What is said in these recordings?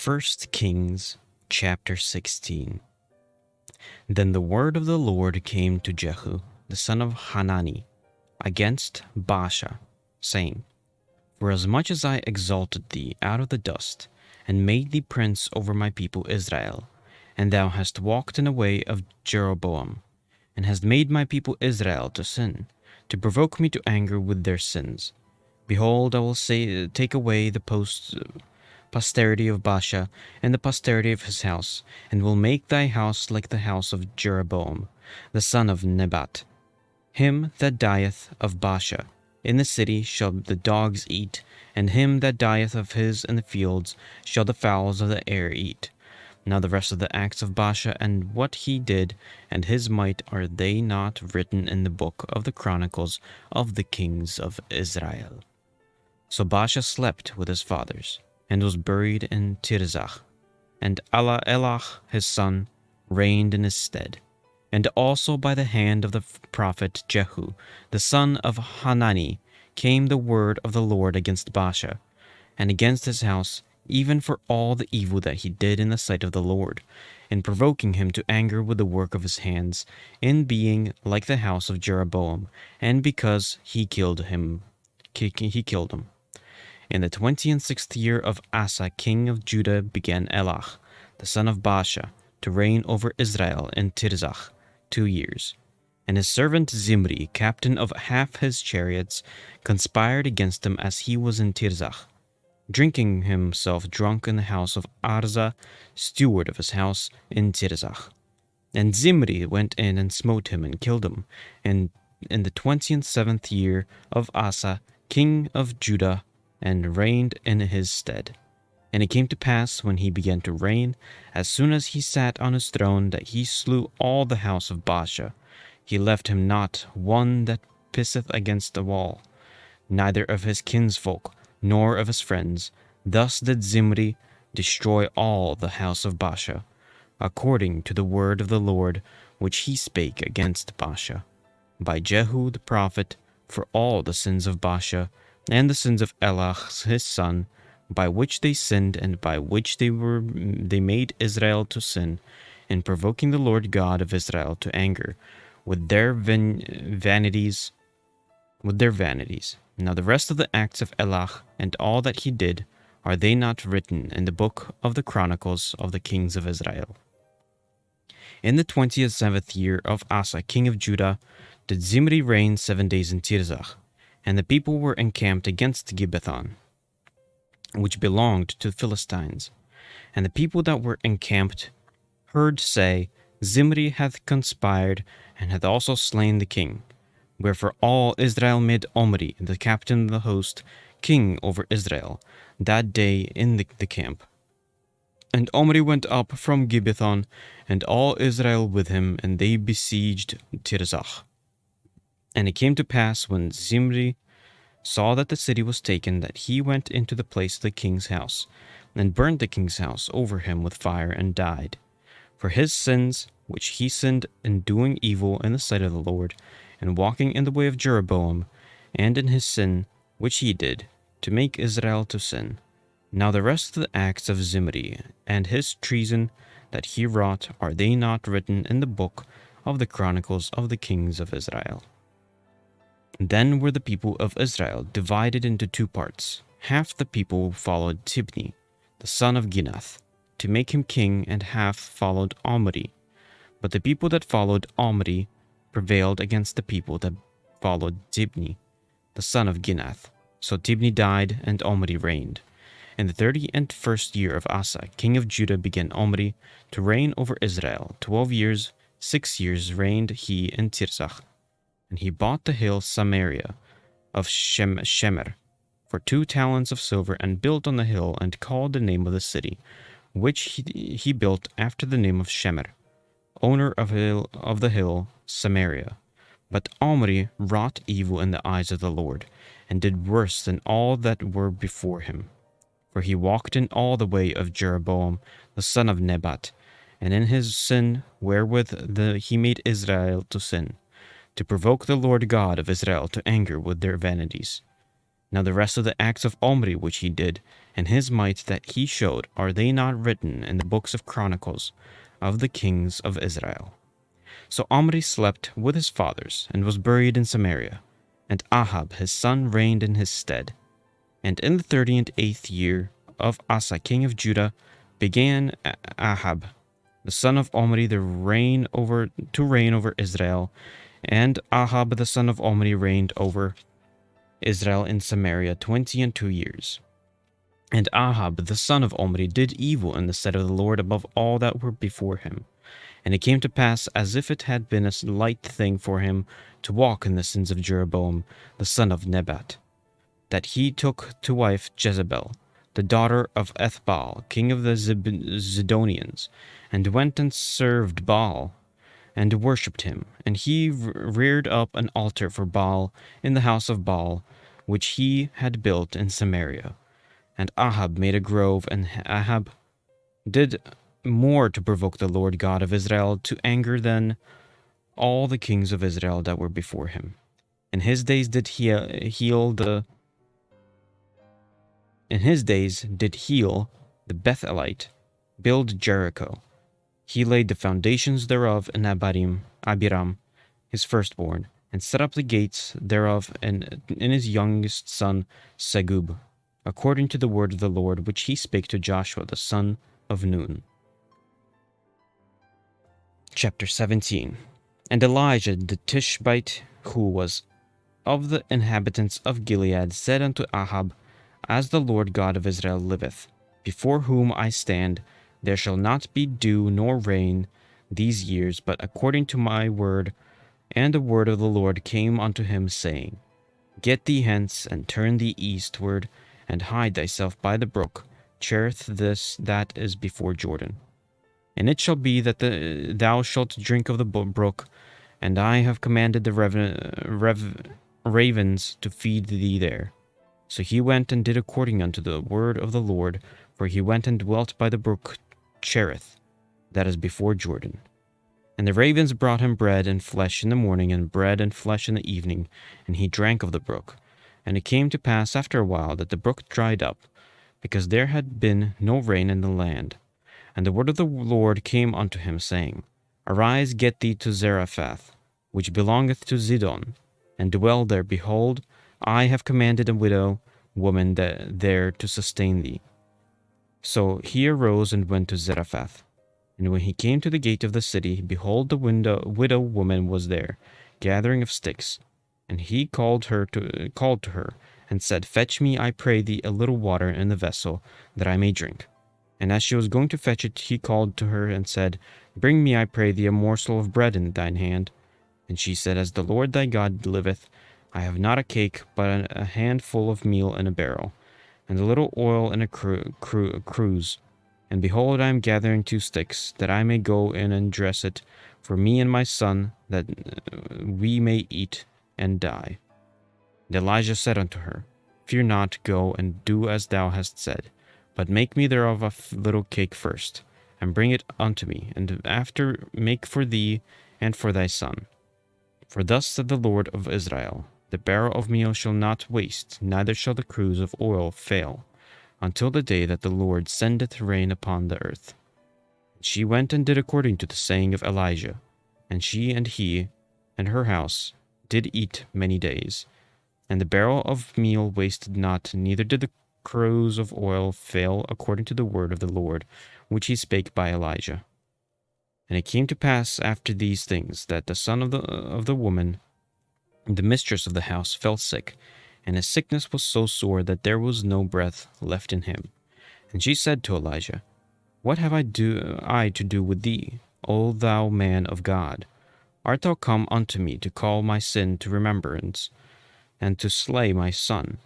1 Kings chapter 16. Then the word of the Lord came to Jehu, the son of Hanani, against Baasha, saying, Forasmuch as I exalted thee out of the dust, and made thee prince over my people Israel, and thou hast walked in the way of Jeroboam, and hast made my people Israel to sin, to provoke me to anger with their sins. Behold, I will take away the posterity of Baasha, and the posterity of his house, and will make thy house like the house of Jeroboam, the son of Nebat. Him that dieth of Baasha in the city shall the dogs eat, and him that dieth of his in the fields shall the fowls of the air eat. Now the rest of the acts of Baasha, and what he did, and his might, are they not written in the book of the chronicles of the kings of Israel? So Baasha slept with his fathers, and was buried in Tirzah. And Elah his son reigned in his stead. And also by the hand of the prophet Jehu, the son of Hanani, came the word of the Lord against Baasha, and against his house, even for all the evil that he did in the sight of the Lord, in provoking him to anger with the work of his hands, in being like the house of Jeroboam, and because he killed him. In the 26th year of Asa king of Judah began Elah, the son of Baasha, to reign over Israel in Tirzah 2 years. And his servant Zimri, captain of half his chariots, conspired against him as he was in Tirzah, drinking himself drunk in the house of Arza, steward of his house in Tirzah. And Zimri went in and smote him and killed him, and in the 27th year of Asa king of Judah, and reigned in his stead. And it came to pass, when he began to reign, as soon as he sat on his throne, that he slew all the house of Baasha. He left him not one that pisseth against the wall, neither of his kinsfolk, nor of his friends. Thus did Zimri destroy all the house of Baasha, according to the word of the Lord, which he spake against Baasha, by Jehu the prophet, for all the sins of Baasha, and the sins of Elah his son, by which they sinned, and by which they made Israel to sin, in provoking the Lord God of Israel to anger with their vanities. Now the rest of the acts of Elah, and all that he did, are they not written in the book of the chronicles of the kings of Israel? In the 27th year of Asa king of Judah did Zimri reign 7 days in Tirzah. And the people were encamped against Gibbethon, which belonged to the Philistines. And the people that were encamped heard say, Zimri hath conspired, and hath also slain the king. Wherefore all Israel made Omri, the captain of the host, king over Israel, that day in the camp. And Omri went up from Gibbethon, and all Israel with him, and they besieged Tirzah. And it came to pass, when Zimri saw that the city was taken, that he went into the place of the king's house, and burned the king's house over him with fire, and died. For his sins, which he sinned in doing evil in the sight of the Lord, and walking in the way of Jeroboam, and in his sin, which he did, to make Israel to sin. Now the rest of the acts of Zimri, and his treason that he wrought, are they not written in the book of the chronicles of the kings of Israel? Then were the people of Israel divided into 2 parts. Half the people followed Tibni, the son of Ginath, to make him king, and half followed Omri. But the people that followed Omri prevailed against the people that followed Tibni, the son of Ginath. So Tibni died, and Omri reigned. In the 31st year of Asa, king of Judah, began Omri to reign over Israel 12 years. 6 years reigned he in Tirzah. And he bought the hill Samaria of Shemer for 2 talents of silver, and built on the hill, and called the name of the city, which he built after the name of Shemer, owner of the hill Samaria. But Omri wrought evil in the eyes of the Lord, and did worse than all that were before him. For he walked in all the way of Jeroboam the son of Nebat, and in his sin wherewith he made Israel to sin, to provoke the Lord God of Israel to anger with their vanities. Now the rest of the acts of Omri which he did, and his might that he showed, are they not written in the books of Chronicles of the kings of Israel? So Omri slept with his fathers, and was buried in Samaria, and Ahab his son reigned in his stead. And in the 38th year of Asa king of Judah began Ahab the son of Omri to reign over Israel, and Ahab the son of Omri reigned over Israel in Samaria 22 years. And Ahab the son of Omri did evil in the sight of the Lord above all that were before him. And it came to pass, as if it had been a light thing for him to walk in the sins of Jeroboam the son of Nebat, that he took to wife Jezebel, the daughter of Ethbaal, king of the Zidonians, and went and served Baal, and worshipped him. And he reared up an altar for Baal in the house of Baal, which he had built in Samaria. And Ahab made a grove, and Ahab did more to provoke the Lord God of Israel to anger than all the kings of Israel that were before him. In his days did heal the Bethelite build Jericho. He laid the foundations thereof in Abiram, his firstborn, and set up the gates thereof in his youngest son Segub, according to the word of the Lord which he spake to Joshua the son of Nun. Chapter 17. And Elijah the Tishbite, who was of the inhabitants of Gilead, said unto Ahab, As the Lord God of Israel liveth, before whom I stand, there shall not be dew nor rain these years, but according to my word. And the word of the Lord came unto him, saying, Get thee hence, and turn thee eastward, and hide thyself by the brook Cherith that is before Jordan. And it shall be that thou shalt drink of the brook, and I have commanded the ravens to feed thee there. So he went and did according unto the word of the Lord, for he went and dwelt by the brook Cherith, that is before Jordan. And the ravens brought him bread and flesh in the morning, and bread and flesh in the evening, and he drank of the brook. And it came to pass after a while that the brook dried up, because there had been no rain in the land. And the word of the Lord came unto him, saying, Arise, get thee to Zarephath, which belongeth to Zidon, and dwell there. Behold, I have commanded a widow woman there to sustain thee. So he arose and went to Zarephath. And when he came to the gate of the city, behold, the widow woman was there, gathering of sticks. And he called to her, and said, Fetch me, I pray thee, a little water in the vessel, that I may drink. And as she was going to fetch it, he called to her, and said, Bring me, I pray thee, a morsel of bread in thine hand. And she said, As the Lord thy God liveth, I have not a cake, but a handful of meal in a barrel, and a little oil in a cruse. And behold, I am gathering 2 sticks, that I may go in and dress it for me and my son, that we may eat and die. And Elijah said unto her, Fear not, go and do as thou hast said, but make me thereof a little cake first, and bring it unto me, and after make for thee and for thy son. For thus said the Lord of Israel, The barrel of meal shall not waste, neither shall the cruse of oil fail, until the day that the Lord sendeth rain upon the earth. She went and did according to the saying of Elijah, and she and he and her house did eat many days. And the barrel of meal wasted not, neither did the cruse of oil fail, according to the word of the Lord, which he spake by Elijah. And it came to pass after these things, that the son of the woman, the mistress of the house, fell sick, and his sickness was so sore that there was no breath left in him. And she said to Elijah, What have I to do with thee, O thou man of God? Art thou come unto me to call my sin to remembrance, and to slay my son?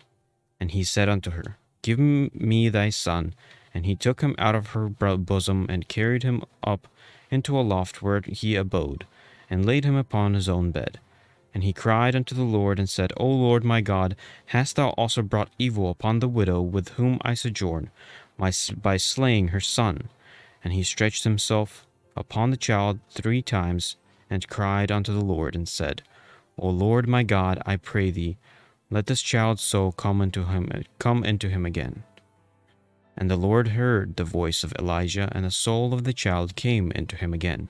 And he said unto her, Give me thy son. And he took him out of her bosom, and carried him up into a loft where he abode, and laid him upon his own bed. And he cried unto the Lord, and said, O Lord my God, hast thou also brought evil upon the widow with whom I sojourn, by slaying her son? And he stretched himself upon the child 3 times, and cried unto the Lord, and said, O Lord my God, I pray thee, let this child's soul come into him again. And the Lord heard the voice of Elijah, and the soul of the child came into him again,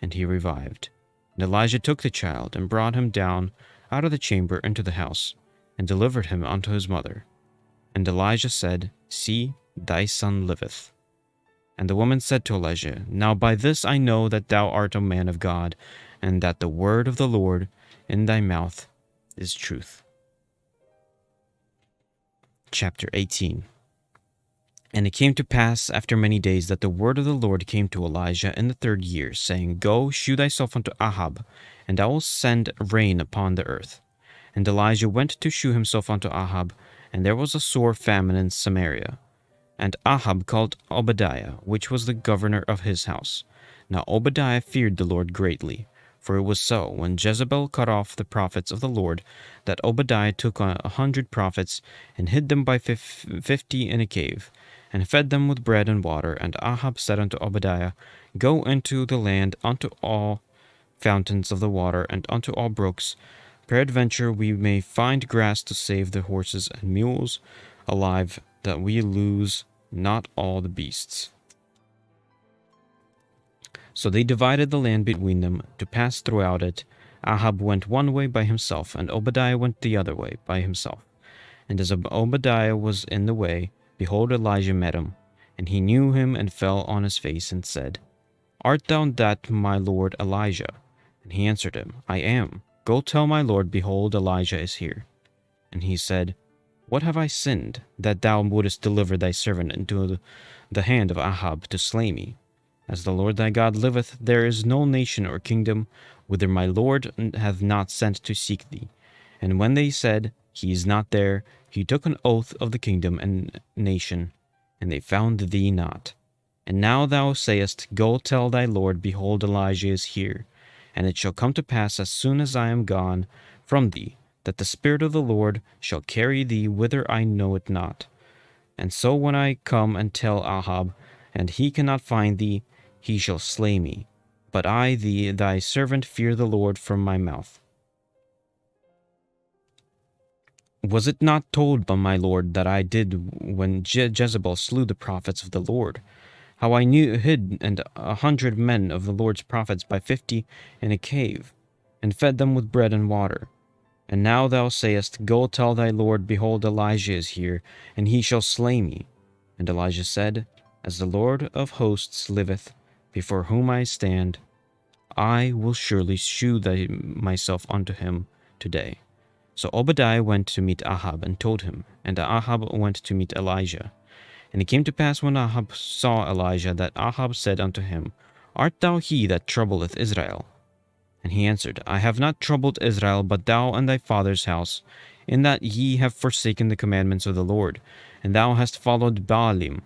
and he revived. And Elijah took the child, and brought him down out of the chamber into the house, and delivered him unto his mother. And Elijah said, See, thy son liveth. And the woman said to Elijah, Now by this I know that thou art a man of God, and that the word of the Lord in thy mouth is truth. Chapter 18. And it came to pass after many days that the word of the Lord came to Elijah in the 3rd year, saying, Go, shew thyself unto Ahab, and I will send rain upon the earth. And Elijah went to shew himself unto Ahab, and there was a sore famine in Samaria. And Ahab called Obadiah, which was the governor of his house. Now Obadiah feared the Lord greatly. For it was so, when Jezebel cut off the prophets of the Lord, that Obadiah took 100 prophets, and hid them by 50 in a cave, and fed them with bread and water. And Ahab said unto Obadiah, Go into the land unto all fountains of the water, and unto all brooks. Peradventure we may find grass to save the horses and mules alive, that we lose not all the beasts. So they divided the land between them, to pass throughout it. Ahab went one way by himself, and Obadiah went the other way by himself. And as Obadiah was in the way, behold, Elijah met him. And he knew him, and fell on his face, and said, Art thou that my lord Elijah? And he answered him, I am. Go tell my lord, behold, Elijah is here. And he said, What have I sinned, that thou wouldest deliver thy servant into the hand of Ahab to slay me? As the Lord thy God liveth, there is no nation or kingdom whither my Lord hath not sent to seek thee. And when they said, He is not there, he took an oath of the kingdom and nation, and they found thee not. And now thou sayest, Go tell thy Lord, behold, Elijah is here. And it shall come to pass, as soon as I am gone from thee, that the Spirit of the Lord shall carry thee whither I know it not. And so when I come and tell Ahab, and he cannot find thee, he shall slay me. But I, thy servant, fear the Lord from my mouth. Was it not told by my Lord that I did when Jezebel slew the prophets of the Lord? How I hid 100 men of the Lord's prophets by 50 in a cave, and fed them with bread and water. And now thou sayest, Go tell thy Lord, behold, Elijah is here, and he shall slay me. And Elijah said, As the Lord of hosts liveth, before whom I stand, I will surely shew myself unto him today. So Obadiah went to meet Ahab, and told him, and Ahab went to meet Elijah. And it came to pass, when Ahab saw Elijah, that Ahab said unto him, Art thou he that troubleth Israel? And he answered, I have not troubled Israel, but thou and thy father's house, in that ye have forsaken the commandments of the Lord, and thou hast followed Baalim.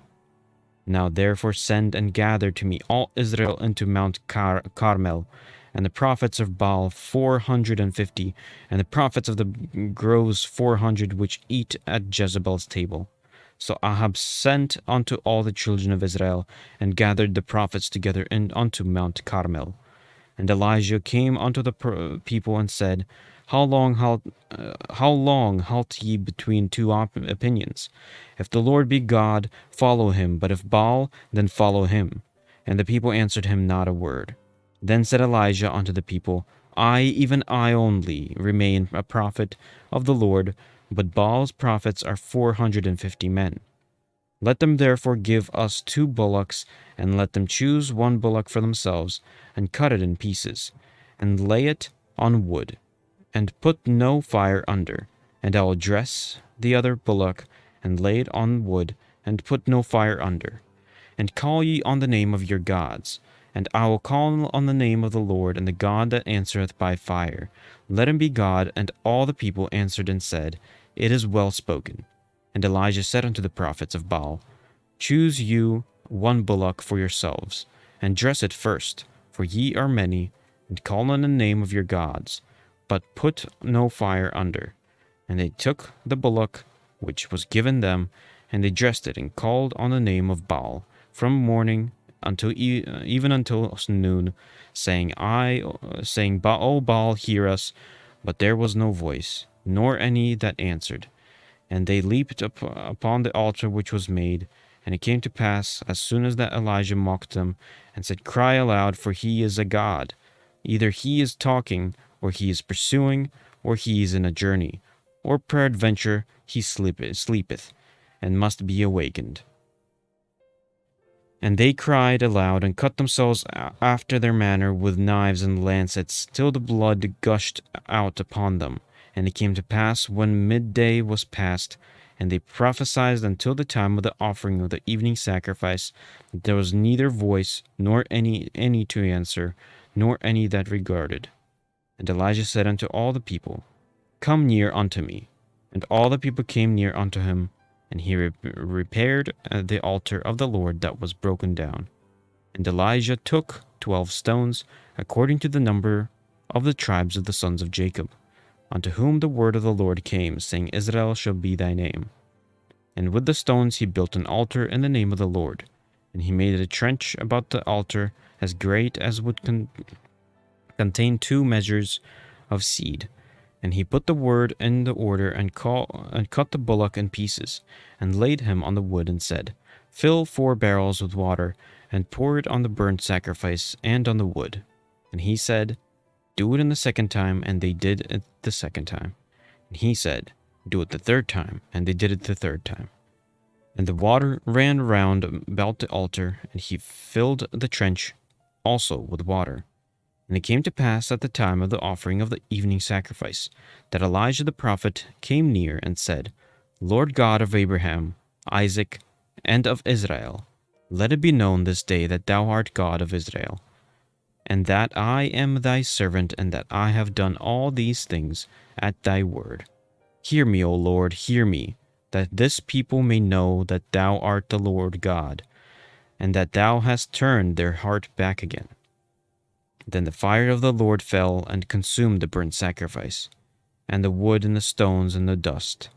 Now therefore send and gather to me all Israel into Mount Carmel, and the prophets of Baal 450, and the prophets of the groves 400, which eat at Jezebel's table. So Ahab sent unto all the children of Israel, and gathered the prophets together unto Mount Carmel. And Elijah came unto the people, and said, How long halt ye between two opinions? If the Lord be God, follow him, but if Baal, then follow him. And the people answered him not a word. Then said Elijah unto the people, I, even I only, remain a prophet of the Lord, but Baal's prophets are 450 men. Let them therefore give us 2 bullocks, and let them choose 1 bullock for themselves, and cut it in pieces, and lay it on wood, and put no fire under. And I will dress the other bullock, and lay it on wood, and put no fire under. And call ye on the name of your gods. And I will call on the name of the Lord, and the God that answereth by fire. Let him be God. And all the people answered and said, It is well spoken. And Elijah said unto the prophets of Baal, Choose you 1 bullock for yourselves, and dress it first, for ye are many, and call on the name of your gods, but put no fire under. And they took the bullock which was given them, and they dressed it, and called on the name of Baal from morning until even until noon, saying, O Baal, hear us. But there was no voice. nor any that answered. And they leaped upon the altar which was made. And it came to pass, as soon as that Elijah mocked them, and said, Cry aloud, for he is a god. Either he is talking, or he is pursuing, or he is in a journey, or peradventure he sleepeth, and must be awakened. And they cried aloud, and cut themselves after their manner with knives and lancets, till the blood gushed out upon them. And it came to pass, when midday was past, and they prophesied until the time of the offering of the evening sacrifice, that there was neither voice, nor any to answer, nor any that regarded. And Elijah said unto all the people, Come near unto me. And all the people came near unto him, and he repaired the altar of the Lord that was broken down. And Elijah took 12 stones, according to the number of the tribes of the sons of Jacob, unto whom the word of the Lord came, saying, Israel shall be thy name. And with the stones he built an altar in the name of the Lord. And he made a trench about the altar as great as would contain 2 measures of seed. And he put the word in the order, and cut the bullock in pieces, and laid him on the wood, and said, Fill 4 barrels with water, and pour it on the burnt sacrifice and on the wood. And he said, Do it in the second time, and they did it the second time. And he said, Do it the third time, and they did it the third time. And the water ran round about the altar, and he filled the trench also with water. And it came to pass at the time of the offering of the evening sacrifice, that Elijah the prophet came near and said, Lord God of Abraham, Isaac, and of Israel, let it be known this day that thou art God of Israel, and that I am thy servant, and that I have done all these things at thy word. Hear me, O Lord, hear me, that this people may know that thou art the Lord God, and that thou hast turned their heart back again. Then the fire of the Lord fell and consumed the burnt sacrifice, and the wood and the stones and the dust,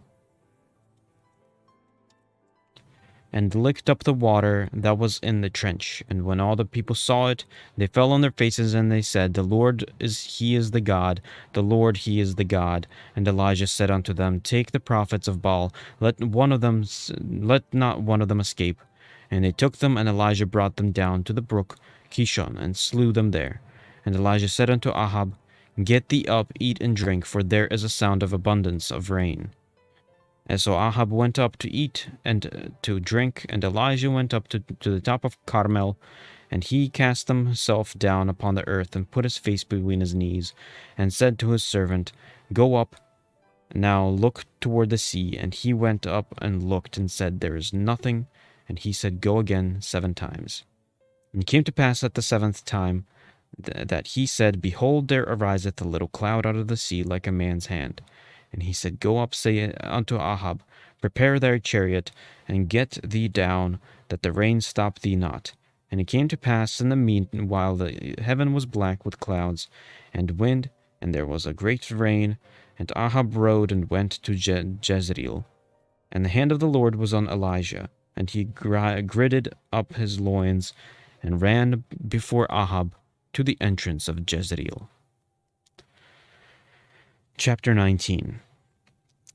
and licked up the water that was in the trench. And when all the people saw it, they fell on their faces, and they said, The Lord he is the God, the Lord he is the God. And Elijah said unto them, Take the prophets of Baal, let not one of them escape. And they took them, and Elijah brought them down to the brook Kishon, and slew them there. And Elijah said unto Ahab, Get thee up, eat and drink, for there is a sound of abundance of rain. And so Ahab went up to eat and to drink, and Elijah went up to the top of Carmel, and he cast himself down upon the earth, and put his face between his knees, and said to his servant, Go up, now look toward the sea. And he went up and looked, and said, There is nothing. And he said, Go again 7 times. And it came to pass at the 7th time, that he said, Behold, there ariseth a little cloud out of the sea like a man's hand. And he said, Go up, say unto Ahab, Prepare thy chariot, and get thee down, that the rain stop thee not. And it came to pass in the meanwhile the heaven was black with clouds and wind, and there was a great rain. And Ahab rode and went to Jezreel. And the hand of the Lord was on Elijah, and he girded up his loins, and ran before Ahab to the entrance of Jezreel. Chapter 19.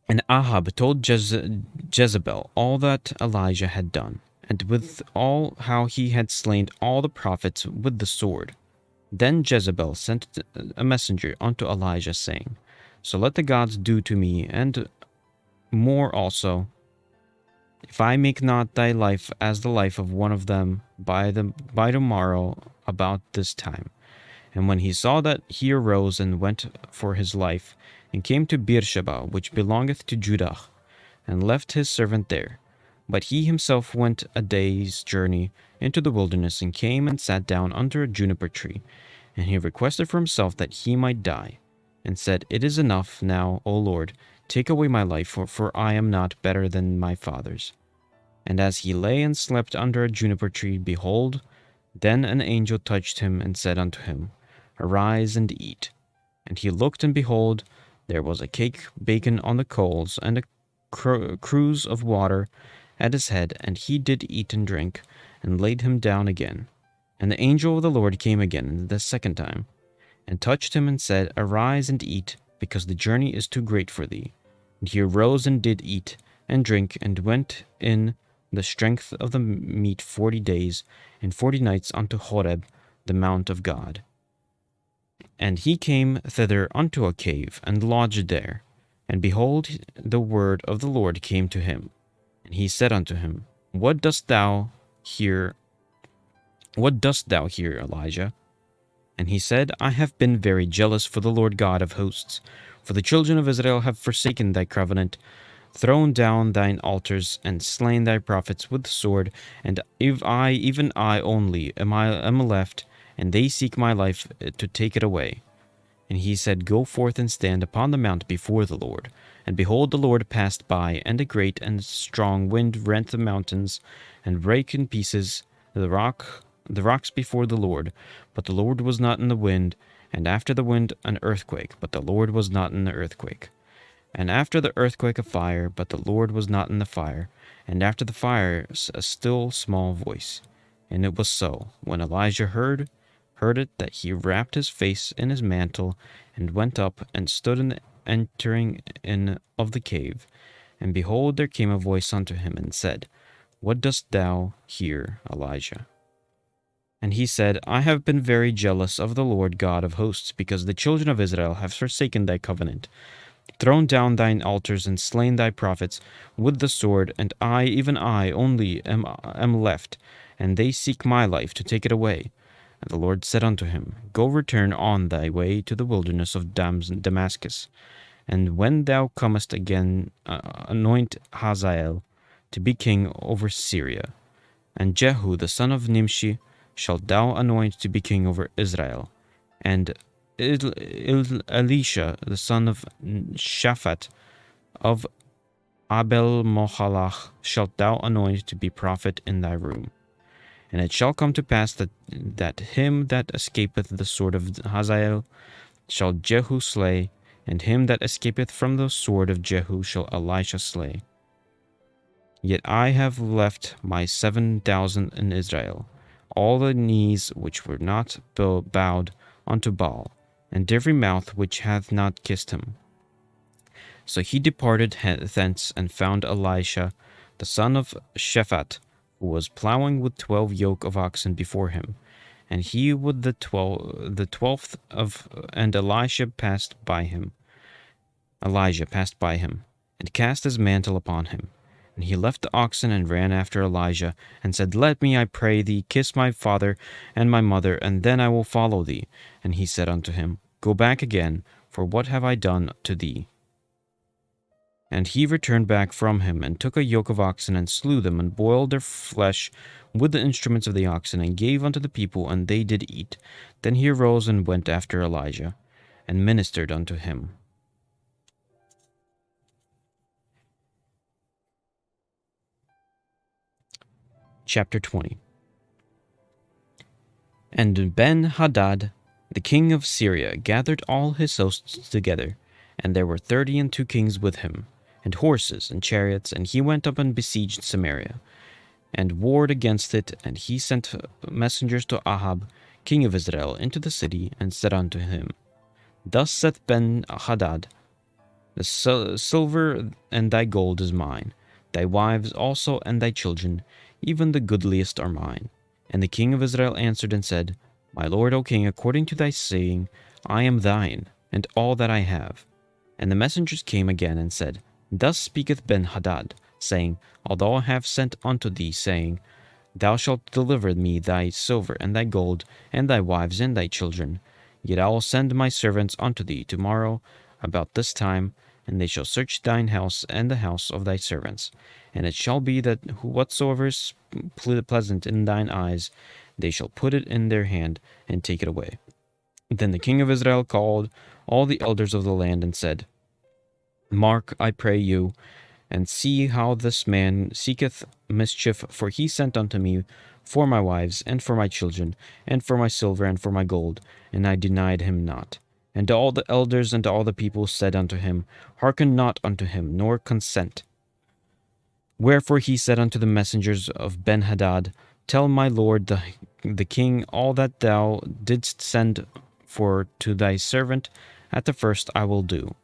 And Ahab told Jezebel all that Elijah had done, and with all how he had slain all the prophets with the sword. Then Jezebel sent a messenger unto Elijah, saying, So let the gods do to me, and more also, if I make not thy life as the life of one of them by tomorrow about this time. And when he saw that, he arose and went for his life, and came to Beersheba, which belongeth to Judah, and left his servant there. But he himself went a day's journey into the wilderness, and came and sat down under a juniper tree. And he requested for himself that he might die, and said, It is enough now, O Lord, take away my life, for I am not better than my fathers. And as he lay and slept under a juniper tree, behold, then an angel touched him, and said unto him, Arise and eat. And he looked, and behold, there was a cake baken on the coals, and a cruse of water at his head. And he did eat and drink, and laid him down again. And the angel of the Lord came again the second time, and touched him, and said, Arise and eat, because the journey is too great for thee. And he arose and did eat and drink, and went in the strength of the meat 40 days and 40 nights unto Horeb, the mount of God. And he came thither unto a cave, and lodged there. And behold, the word of the Lord came to him. And he said unto him, What dost thou here, Elijah? And he said, I have been very jealous for the Lord God of hosts, for the children of Israel have forsaken thy covenant, thrown down thine altars, and slain thy prophets with the sword, and even I only am left, and they seek my life to take it away. And he said, Go forth and stand upon the mount before the Lord. And behold, the Lord passed by, and a great and strong wind rent the mountains, and brake in pieces the rocks before the Lord. But the Lord was not in the wind, and after the wind an earthquake, but the Lord was not in the earthquake. And after the earthquake a fire, but the Lord was not in the fire. And after the fire a still small voice. And it was so, when Elijah heard it, that he wrapped his face in his mantle, and went up, and stood in the entering in of the cave. And behold, there came a voice unto him, and said, What dost thou here, Elijah? And he said, I have been very jealous of the Lord God of hosts, because the children of Israel have forsaken thy covenant, thrown down thine altars, and slain thy prophets with the sword, and I, even I only am left, and they seek my life to take it away. And the Lord said unto him, Go return on thy way to the wilderness of Damascus, and when thou comest again, anoint Hazael to be king over Syria, and Jehu the son of Nimshi shalt thou anoint to be king over Israel, and Elisha the son of Shaphat of Abel-Mohalach shalt thou anoint to be prophet in thy room. And it shall come to pass that him that escapeth the sword of Hazael shall Jehu slay, and him that escapeth from the sword of Jehu shall Elisha slay. Yet I have left my 7,000 in Israel, all the knees which were not bowed unto Baal, and every mouth which hath not kissed him. So he departed thence, and found Elisha the son of Shaphat, who was plowing with 12 yoke of oxen before him, and he with the 12th of, and Elijah passed by him, and cast his mantle upon him. And he left the oxen and ran after Elijah, and said, Let me, I pray thee, kiss my father and my mother, and then I will follow thee. And he said unto him, Go back again, for what have I done to thee? And he returned back from him, and took a yoke of oxen, and slew them, and boiled their flesh with the instruments of the oxen, and gave unto the people, and they did eat. Then he arose and went after Elijah, and ministered unto him. Chapter 20. And Ben-Hadad, the king of Syria, gathered all his hosts together, and there were 32 kings with him, and horses and chariots, and he went up and besieged Samaria, and warred against it. And he sent messengers to Ahab, king of Israel, into the city, and said unto him, Thus saith Ben-Hadad, The silver and thy gold is mine, thy wives also and thy children, even the goodliest are mine. And the king of Israel answered and said, My lord, O king, according to thy saying, I am thine, and all that I have. And the messengers came again and said, Thus speaketh Ben-Hadad, saying, Although I have sent unto thee, saying, Thou shalt deliver me thy silver and thy gold, and thy wives and thy children, yet I will send my servants unto thee tomorrow about this time, and they shall search thine house and the house of thy servants. And it shall be that whatsoever is pleasant in thine eyes, they shall put it in their hand, and take it away. Then the king of Israel called all the elders of the land, and said, Mark, I pray you, and see how this man seeketh mischief, for he sent unto me for my wives, and for my children, and for my silver, and for my gold, and I denied him not. And all the elders and all the people said unto him, Hearken not unto him, nor consent. Wherefore he said unto the messengers of Ben-Hadad, Tell my lord the king all that thou didst send for to thy servant, at the first I will do,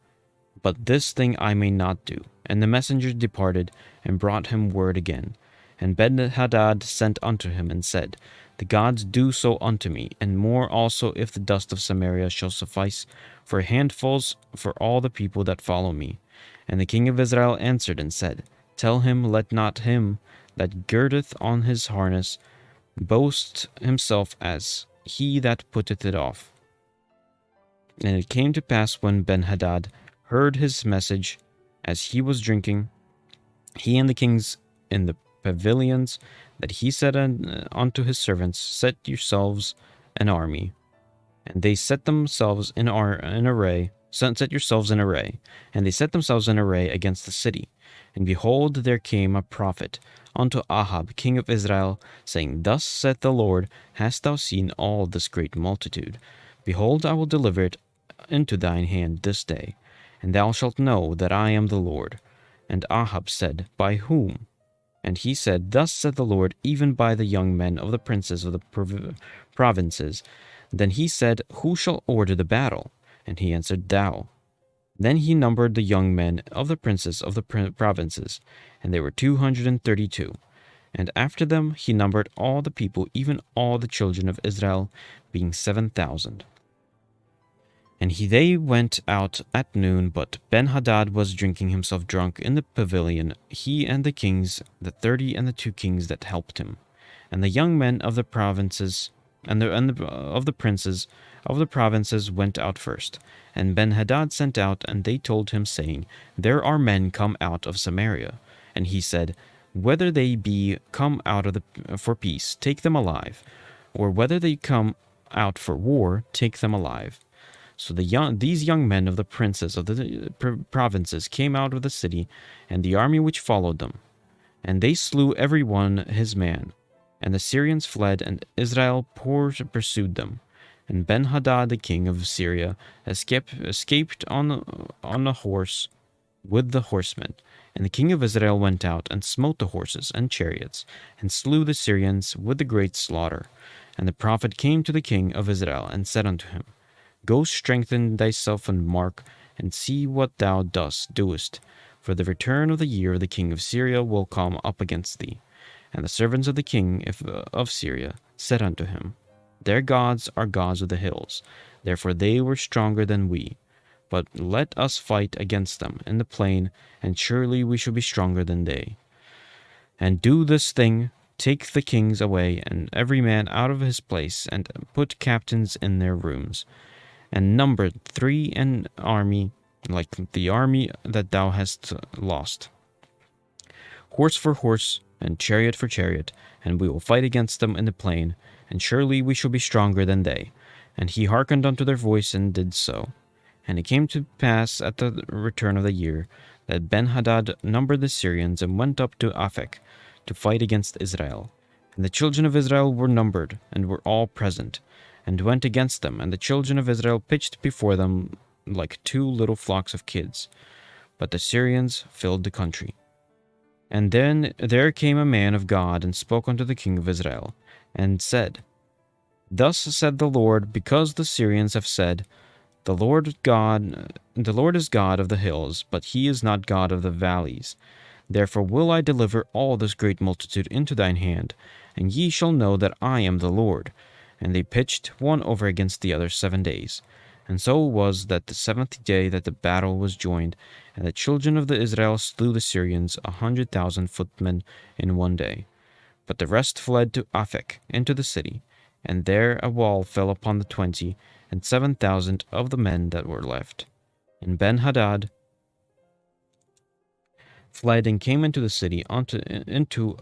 but this thing I may not do. And the messenger departed, and brought him word again. And Benhadad sent unto him, and said, The gods do so unto me, and more also, if the dust of Samaria shall suffice for handfuls for all the people that follow me. And the king of Israel answered and said, Tell him, let not him that girdeth on his harness boast himself as he that putteth it off. And it came to pass, when Benhadad heard his message, as he was drinking, he and the kings in the pavilions, that he said unto his servants, Set yourselves an army. And they set themselves in array. Set yourselves in array. And they set themselves in array against the city. And behold, there came a prophet unto Ahab, king of Israel, saying, Thus saith the Lord, Hast thou seen all this great multitude? Behold, I will deliver it into thine hand this day, and thou shalt know that I am the Lord. And Ahab said, By whom? And he said, Thus saith the Lord, even by the young men of the princes of the provinces. Then he said, Who shall order the battle? And he answered, Thou. Then he numbered the young men of the princes of the provinces, and they were 232. And after them he numbered all the people, even all the children of Israel, being 7,000. And they went out at noon, but Benhadad was drinking himself drunk in the pavilion, he and the kings, the 30 and the 2 kings that helped him. And the young men of the provinces of the princes of the provinces went out first. And Benhadad sent out, and they told him, saying, There are men come out of Samaria. And he said, Whether they be come out for peace, take them alive, or whether they come out for war, take them alive. So these young men of the princes of the provinces came out of the city, and the army which followed them. And they slew every one his man. And the Syrians fled, and Israel pursued them. And Benhadad the king of Syria escaped on a horse with the horsemen. And the king of Israel went out, and smote the horses and chariots, and slew the Syrians with the great slaughter. And the prophet came to the king of Israel, and said unto him, Go strengthen thyself and mark, and see what thou doest, for the return of the year of the king of Syria will come up against thee. And the servants of the king of Syria said unto him, Their gods are gods of the hills, therefore they were stronger than we. But let us fight against them in the plain, and surely we shall be stronger than they. And do this thing, take the kings away, and every man out of his place, and put captains in their rooms. And number 3 an army, like the army that thou hast lost, horse for horse, and chariot for chariot, and we will fight against them in the plain, and surely we shall be stronger than they. And he hearkened unto their voice, and did so. And it came to pass at the return of the year, that Benhadad numbered the Syrians, and went up to Aphek to fight against Israel. And the children of Israel were numbered, and were all present, and went against them, and the children of Israel pitched before them like 2 little flocks of kids. But the Syrians filled the country. And then there came a man of God, and spoke unto the king of Israel, and said, Thus said the Lord, because the Syrians have said, The Lord is God of the hills, but he is not God of the valleys. Therefore will I deliver all this great multitude into thine hand, and ye shall know that I am the Lord. And they pitched one over against the other 7 days. And so it was that the 7th day that the battle was joined, and the children of the Israel slew the Syrians 100,000 footmen in 1 day. But the rest fled to Aphek into the city, and there a wall fell upon the 20, and 7,000 of the men that were left. And Benhadad fled and came into the city into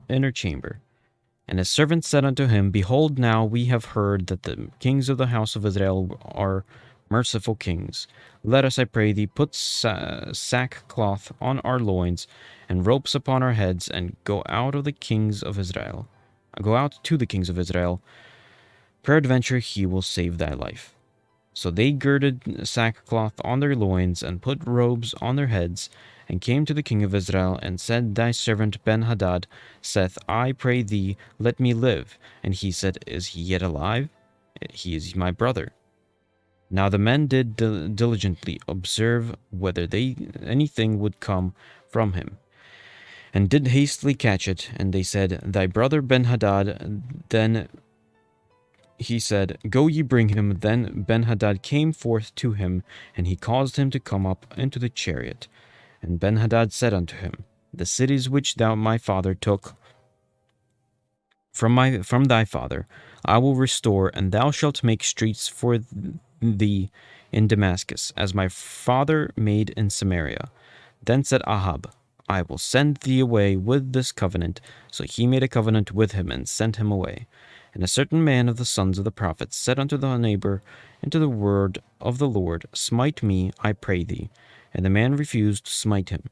inner chamber. And his servants said unto him, Behold, now we have heard that the kings of the house of Israel are merciful kings. Let us, I pray thee, put sackcloth on our loins, and ropes upon our heads, and go out to the kings of Israel. Peradventure he will save thy life. So they girded sackcloth on their loins, and put robes on their heads, and came to the king of Israel, and said, Thy servant Benhadad saith, I pray thee, let me live. And he said, Is he yet alive? He is my brother. Now the men did diligently observe whether anything would come from him, and did hastily catch it. And they said, Thy brother Ben-Hadad. Then he said, Go ye bring him. Then Ben-Hadad came forth to him, and he caused him to come up into the chariot. And Ben-Hadad said unto him, The cities which thou my father took from thy father I will restore, and thou shalt make streets for thee in Damascus, as my father made in Samaria. Then said Ahab, I will send thee away with this covenant. So he made a covenant with him, and sent him away. And a certain man of the sons of the prophets said unto the neighbor, Into the word of the Lord, smite me, I pray thee. And the man refused to smite him.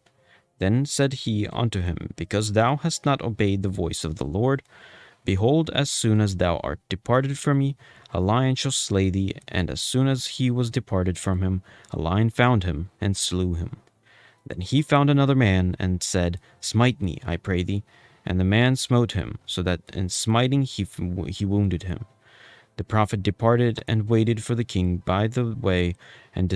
Then said he unto him, Because thou hast not obeyed the voice of the Lord, behold, as soon as thou art departed from me, a lion shall slay thee. And as soon as he was departed from him, a lion found him, and slew him. Then he found another man, and said, Smite me, I pray thee. And the man smote him, so that in smiting he wounded him. The prophet departed and waited for the king by the way, and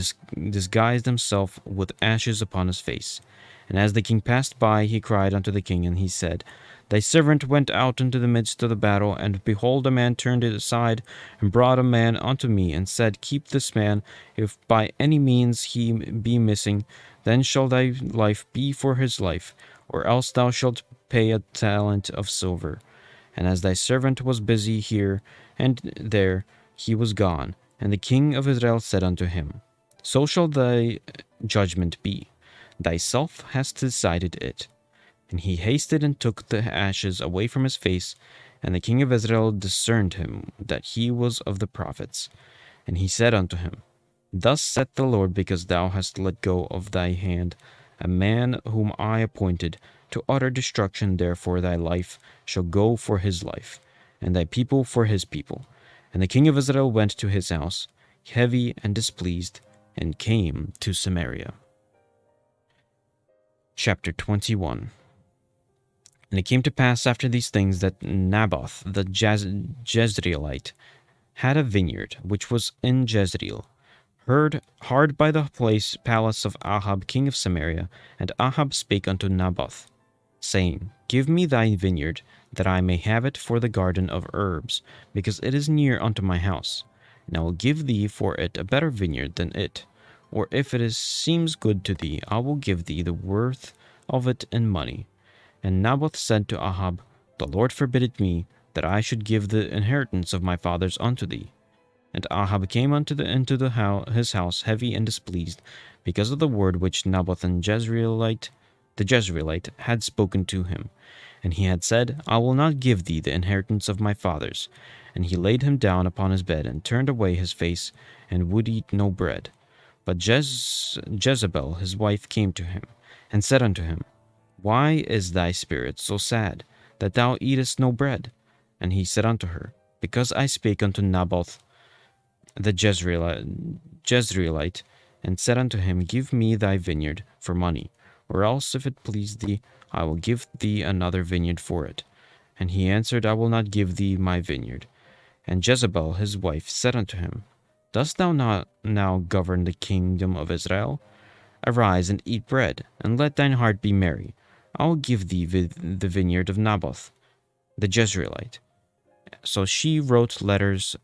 disguised himself with ashes upon his face. And as the king passed by, he cried unto the king, and he said, Thy servant went out into the midst of the battle, and behold, a man turned it aside, and brought a man unto me, and said, Keep this man, if by any means he be missing, then shall thy life be for his life, or else thou shalt pay a talent of silver. And as thy servant was busy here and there, he was gone. And the king of Israel said unto him, So shall thy judgment be. Thyself hast decided it. And he hasted and took the ashes away from his face. And the king of Israel discerned him that he was of the prophets. And he said unto him, Thus saith the Lord, because thou hast let go of thy hand a man whom I appointed to utter destruction, therefore thy life shall go for his life, and thy people for his people. And the king of Israel went to his house, heavy and displeased, and came to Samaria. Chapter 21. And it came to pass after these things that Naboth the Jezreelite had a vineyard which was in Jezreel, hard by the palace of Ahab king of Samaria. And Ahab spake unto Naboth, saying, Give me thy vineyard, that I may have it for the garden of herbs, because it is near unto my house. And I will give thee for it a better vineyard than it. Or if it seems good to thee, I will give thee the worth of it in money. And Naboth said to Ahab, The Lord forbid it me, that I should give the inheritance of my fathers unto thee. And Ahab came into his house heavy and displeased, because of the word which Naboth the Jezreelite had spoken to him. And he had said, I will not give thee the inheritance of my fathers. And he laid him down upon his bed, and turned away his face, and would eat no bread. But Jezebel his wife came to him, and said unto him, Why is thy spirit so sad, that thou eatest no bread? And he said unto her, Because I spake unto Naboth the Jezreelite, and said unto him, Give me thy vineyard for money, or else, if it please thee, I will give thee another vineyard for it. And he answered, I will not give thee my vineyard. And Jezebel his wife said unto him, Dost thou not now govern the kingdom of Israel? Arise and eat bread, and let thine heart be merry. I will give thee the vineyard of Naboth the Jezreelite. So she wrote letters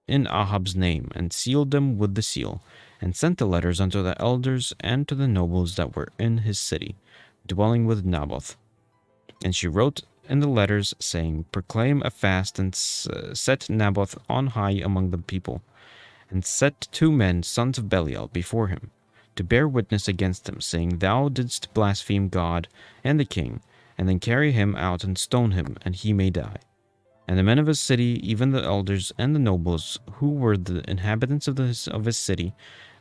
in Ahab's name, and sealed them with the seal, and sent the letters unto the elders and to the nobles that were in his city, dwelling with Naboth. And she wrote in the letters, saying, Proclaim a fast, and set Naboth on high among the people, and set 2 men, sons of Belial, before him, to bear witness against him, saying, Thou didst blaspheme God and the king, and then carry him out and stone him, and he may die. And the men of his city, even the elders and the nobles, who were the inhabitants of his city,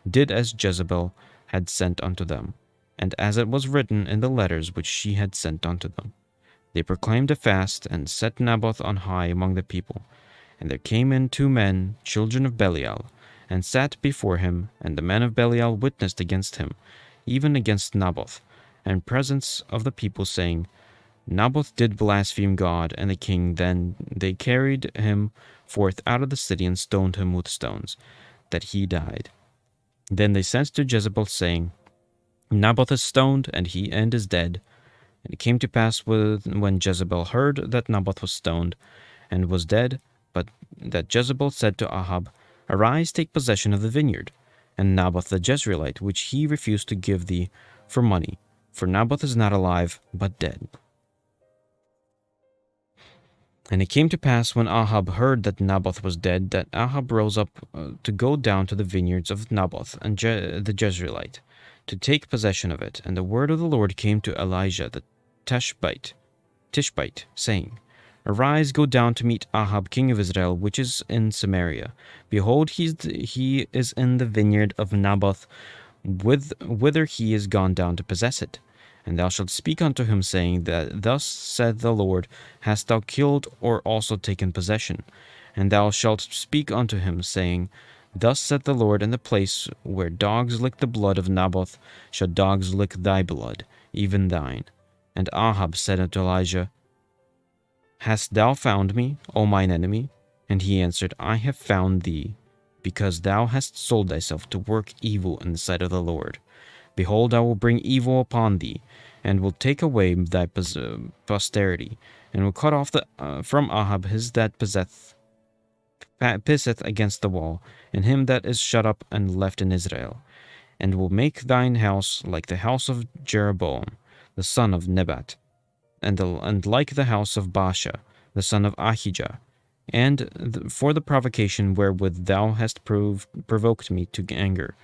did as Jezebel had sent unto them, and as it was written in the letters which she had sent unto them. They proclaimed a fast, and set Naboth on high among the people. And there came in 2 men, children of Belial, and sat before him, and the men of Belial witnessed against him, even against Naboth, in presence of the people, saying, Naboth did blaspheme God and the king. Then they carried him forth out of the city, and stoned him with stones. that he died. Then they sent to Jezebel, saying, Naboth is stoned, and is dead. And it came to pass when Jezebel heard that Naboth was stoned, and was dead, but that Jezebel said to Ahab, Arise, take possession of the vineyard, and Naboth the Jezreelite, which he refused to give thee for money, for Naboth is not alive, but dead. And it came to pass when Ahab heard that Naboth was dead, that Ahab rose up to go down to the vineyards of Naboth and the Jezreelite, to take possession of it. And the word of the Lord came to Elijah the Tishbite, saying, Arise, go down to meet Ahab king of Israel, which is in Samaria. Behold, he is in the vineyard of Naboth, whither he is gone down to possess it. And thou shalt speak unto him, saying, that thus saith the Lord, Hast thou killed or also taken possession? And thou shalt speak unto him, saying, Thus saith the Lord, In the place where dogs lick the blood of Naboth, shall dogs lick thy blood, even thine. And Ahab said unto Elijah, Hast thou found me, O mine enemy? And he answered, I have found thee, because thou hast sold thyself to work evil in the sight of the Lord. Behold, I will bring evil upon thee, and will take away thy posterity, and will cut off from Ahab his that pisseth against the wall, and him that is shut up and left in Israel, and will make thine house like the house of Jeroboam, the son of Nebat, and like the house of Baasha, the son of Ahijah, for the provocation wherewith thou hast provoked me to anger,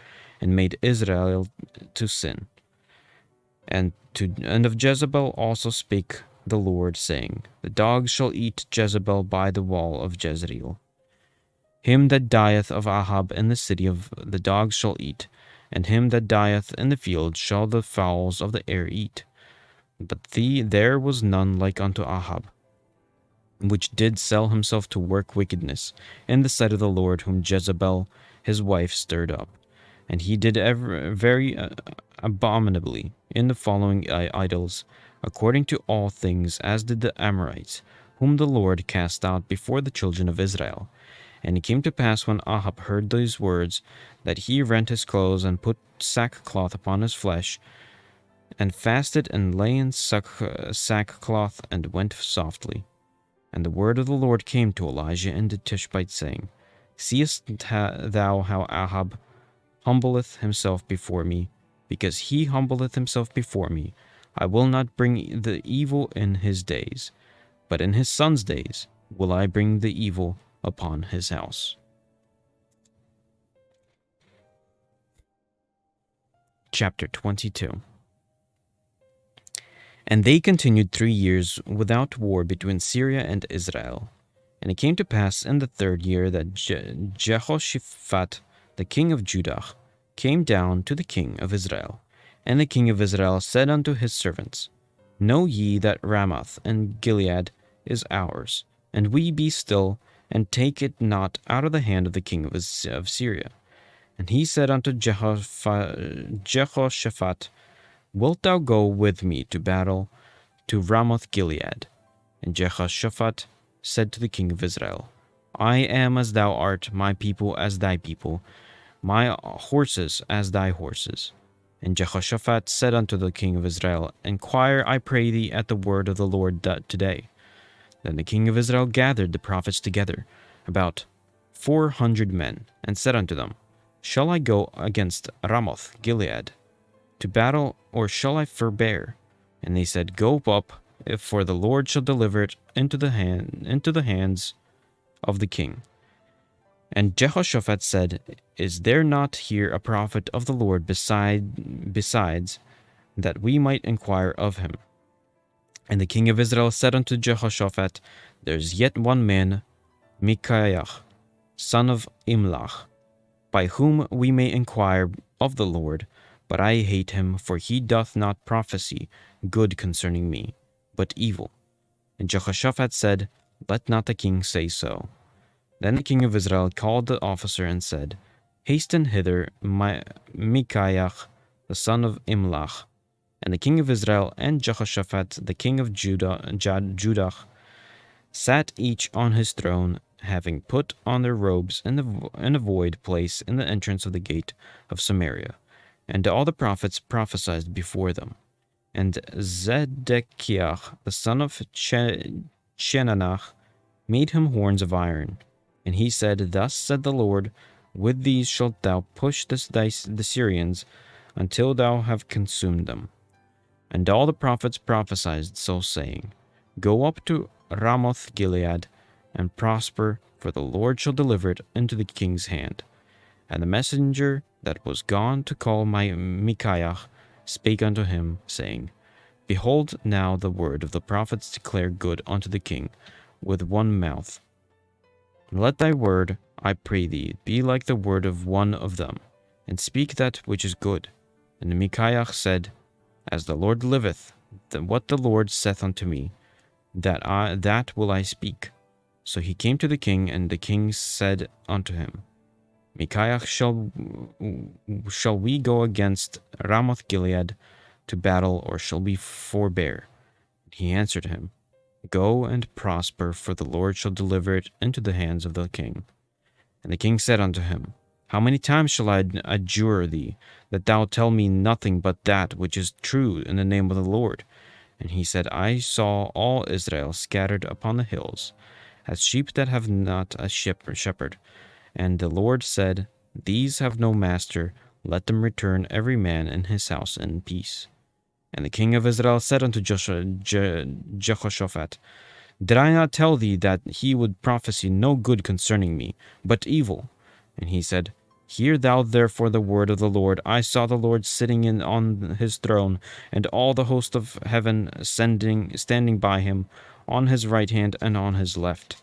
and made Israel to sin. And of Jezebel also spake the Lord, saying, The dogs shall eat Jezebel by the wall of Jezreel. Him that dieth of Ahab in the city of the dogs shall eat, and him that dieth in the field shall the fowls of the air eat. But there was none like unto Ahab, which did sell himself to work wickedness in the sight of the Lord, whom Jezebel his wife stirred up. And he did very abominably in the following idols, according to all things as did the Amorites, whom the Lord cast out before the children of Israel. And it came to pass when Ahab heard these words, that he rent his clothes, and put sackcloth upon his flesh, and fasted, and lay in sackcloth, and went softly. And the word of the Lord came to Elijah in the Tishbite, saying, Seest thou how Ahab humbleth himself before me? Because he humbleth himself before me, I will not bring the evil in his days, but in his son's days will I bring the evil upon his house. Chapter 22. And they continued 3 years without war between Syria and Israel. And it came to pass in the 3rd year that Jehoshaphat, the king of Judah, came down to the king of Israel. And the king of Israel said unto his servants, Know ye that Ramoth and Gilead is ours, and we be still, and take it not out of the hand of the king of Syria. And he said unto Jehoshaphat, Wilt thou go with me to battle to Ramoth Gilead? And Jehoshaphat said to the king of Israel, I am as thou art, my people as thy people, my horses as thy horses. And Jehoshaphat said unto the king of Israel, Inquire, I pray thee, at the word of the Lord today. Then the king of Israel gathered the prophets together, about 400 men, and said unto them, Shall I go against Ramoth Gilead to battle, or shall I forbear? And they said, Go up, for the Lord shall deliver it into the hands of the king. And Jehoshaphat said, Is there not here a prophet of the Lord besides, that we might inquire of him? And the king of Israel said unto Jehoshaphat, There is yet one man, Micaiah, son of Imlach, by whom we may inquire of the Lord, but I hate him, for he doth not prophesy good concerning me, but evil. And Jehoshaphat said, Let not the king say so. Then the king of Israel called the officer and said, Hasten hither Micaiah, the son of Imlach. And the king of Israel and Jehoshaphat, the king of Judah, sat each on his throne, having put on their robes in a void place in the entrance of the gate of Samaria. And all the prophets prophesied before them. And Zedekiah, the son of Chenanach, made him horns of iron. And he said, Thus said the Lord, with these shalt thou push the Syrians until thou have consumed them. And all the prophets prophesied so, saying, Go up to Ramoth Gilead, and prosper, for the Lord shall deliver it into the king's hand. And the messenger that was gone to call Micaiah spake unto him, saying, Behold, now the word of the prophets declare good unto the king with one mouth. Let thy word, I pray thee, be like the word of one of them, and speak that which is good. And Micaiah said, As the Lord liveth, what the Lord saith unto me, that will I speak. So he came to the king, and the king said unto him, Micaiah, shall we go against Ramoth Gilead to battle, or shall we forbear? He answered him, Go and prosper, for the Lord shall deliver it into the hands of the king. And the king said unto him, How many times shall I adjure thee, that thou tell me nothing but that which is true in the name of the Lord? And he said, I saw all Israel scattered upon the hills, as sheep that have not a shepherd. And the Lord said, These have no master, let them return every man in his house in peace. And the king of Israel said unto Jehoshaphat, Did I not tell thee that he would prophesy no good concerning me, but evil? And he said, Hear thou therefore the word of the Lord. I saw the Lord sitting on his throne, and all the host of heaven standing by him, on his right hand and on his left.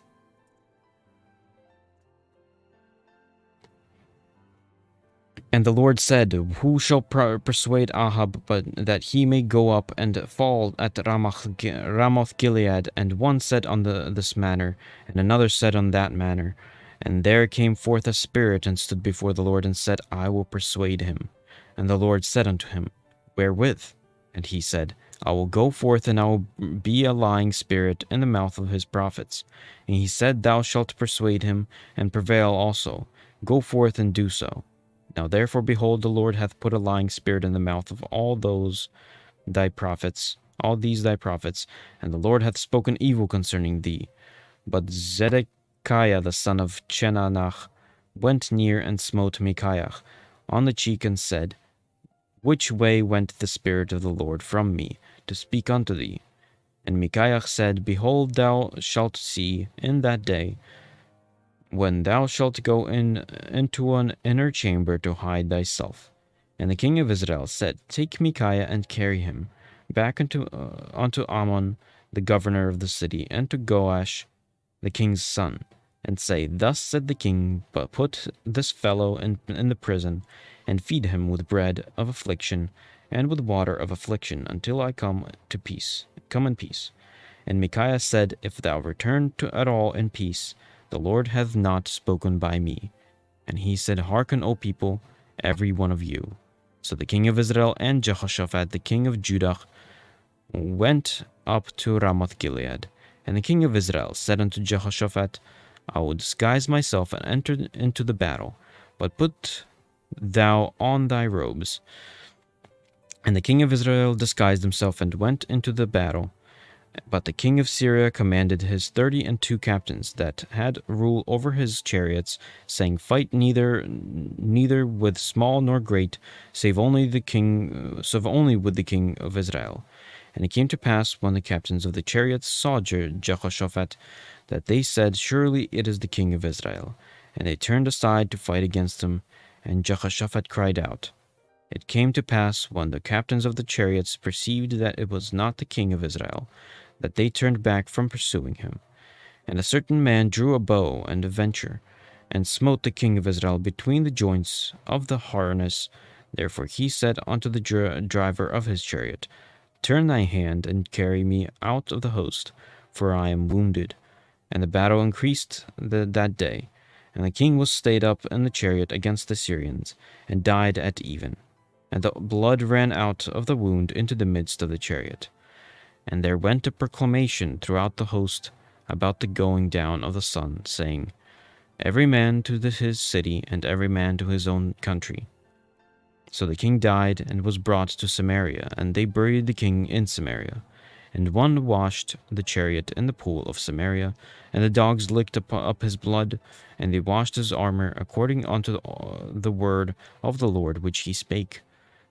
And the Lord said, Who shall persuade Ahab, but that he may go up and fall at Ramoth Gilead? And one said on this manner, and another said on that manner. And there came forth a spirit, and stood before the Lord, and said, I will persuade him. And the Lord said unto him, Wherewith? And he said, I will go forth, and I will be a lying spirit in the mouth of his prophets. And he said, Thou shalt persuade him, and prevail also. Go forth and do so. Now therefore, behold, the Lord hath put a lying spirit in the mouth of all these thy prophets, and the Lord hath spoken evil concerning thee. But Zedekiah the son of Chenanach went near and smote Micaiah on the cheek, and said, Which way went the Spirit of the Lord from me, to speak unto thee? And Micaiah said, Behold, thou shalt see in that day, when thou shalt go into an inner chamber to hide thyself. And the king of Israel said, Take Micaiah and carry him back unto Ammon, the governor of the city, and to Joash, the king's son, and say, Thus said the king, but put this fellow in the prison, and feed him with bread of affliction, and with water of affliction, until I come in peace. And Micaiah said, If thou return at all in peace, the Lord hath not spoken by me. And he said, Hearken, O people, every one of you. So the king of Israel and Jehoshaphat, the king of Judah, went up to Ramoth Gilead. And the king of Israel said unto Jehoshaphat, I will disguise myself and enter into the battle, but put thou on thy robes. And the king of Israel disguised himself and went into the battle. But the king of Syria commanded his 32 captains that had rule over his chariots, saying, Fight neither with small nor great, save only with the king of Israel. And it came to pass, when the captains of the chariots saw Jehoshaphat, that they said, Surely it is the king of Israel. And they turned aside to fight against him, and Jehoshaphat cried out. It came to pass, when the captains of the chariots perceived that it was not the king of Israel, that they turned back from pursuing him. And a certain man drew a bow and a venture, and smote the king of Israel between the joints of the harness. Therefore he said unto the driver of his chariot, Turn thy hand, and carry me out of the host, for I am wounded. And the battle increased that day, and the king was stayed up in the chariot against the Syrians, and died at even. And the blood ran out of the wound into the midst of the chariot. And there went a proclamation throughout the host, about the going down of the sun, saying, Every man to his city, and every man to his own country. So the king died and was brought to Samaria, and they buried the king in Samaria. And one washed the chariot in the pool of Samaria, and the dogs licked up his blood, and they washed his armor according unto the word of the Lord which he spake.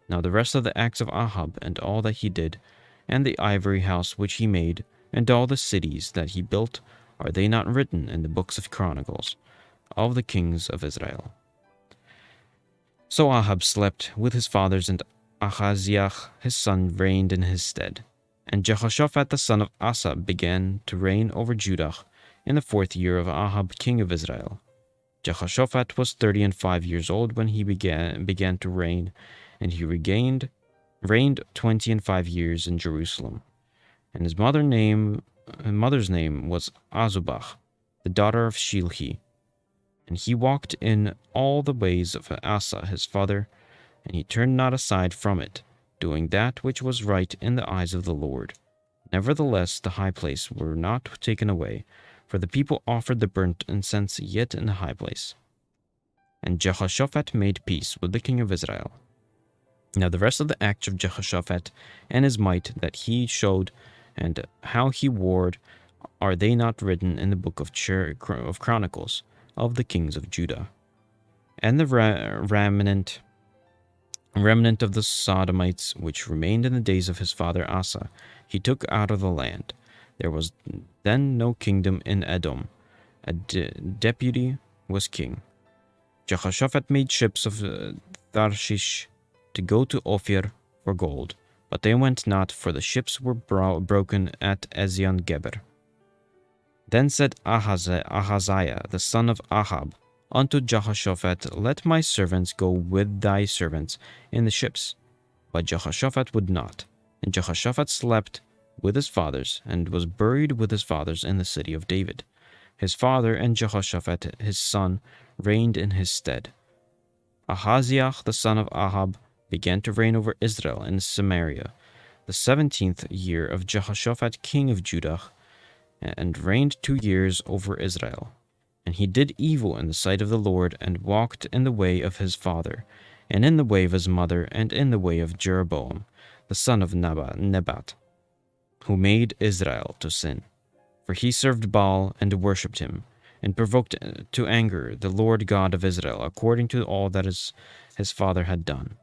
Now the rest of the acts of Ahab, and all that he did, and the ivory house which he made, and all the cities that he built, are they not written in the books of Chronicles of the kings of Israel? So Ahab slept with his fathers, and Ahaziah his son reigned in his stead. And Jehoshaphat the son of Asa began to reign over Judah in the 4th year of Ahab king of Israel. Jehoshaphat was 35 years old when he began to reign, and he reigned 25 years in Jerusalem. And his mother's name was Azubah, the daughter of Shilhi. And he walked in all the ways of Asa his father, and he turned not aside from it, doing that which was right in the eyes of the Lord. Nevertheless, the high place were not taken away, for the people offered the burnt incense yet in the high place. And Jehoshaphat made peace with the king of Israel. Now the rest of the acts of Jehoshaphat and his might that he showed, and how he warred, are they not written in the book of Chronicles of the kings of Judah? And the remnant of the Sodomites which remained in the days of his father Asa, he took out of the land. There was then no kingdom in Edom. A deputy was king. Jehoshaphat made ships of Tarshish to go to Ophir for gold, but they went not, for the ships were broken at Ezion Geber. Then said Ahaziah the son of Ahab unto Jehoshaphat, Let my servants go with thy servants in the ships. But Jehoshaphat would not. And Jehoshaphat slept with his fathers, and was buried with his fathers in the city of David. His father and Jehoshaphat his son reigned in his stead. Ahaziah the son of Ahab began to reign over Israel in Samaria, the 17th year of Jehoshaphat king of Judah, and reigned 2 years over Israel. And he did evil in the sight of the Lord, and walked in the way of his father, and in the way of his mother, and in the way of Jeroboam, the son of Nebat, who made Israel to sin. For he served Baal and worshipped him, and provoked to anger the Lord God of Israel, according to all that his father had done.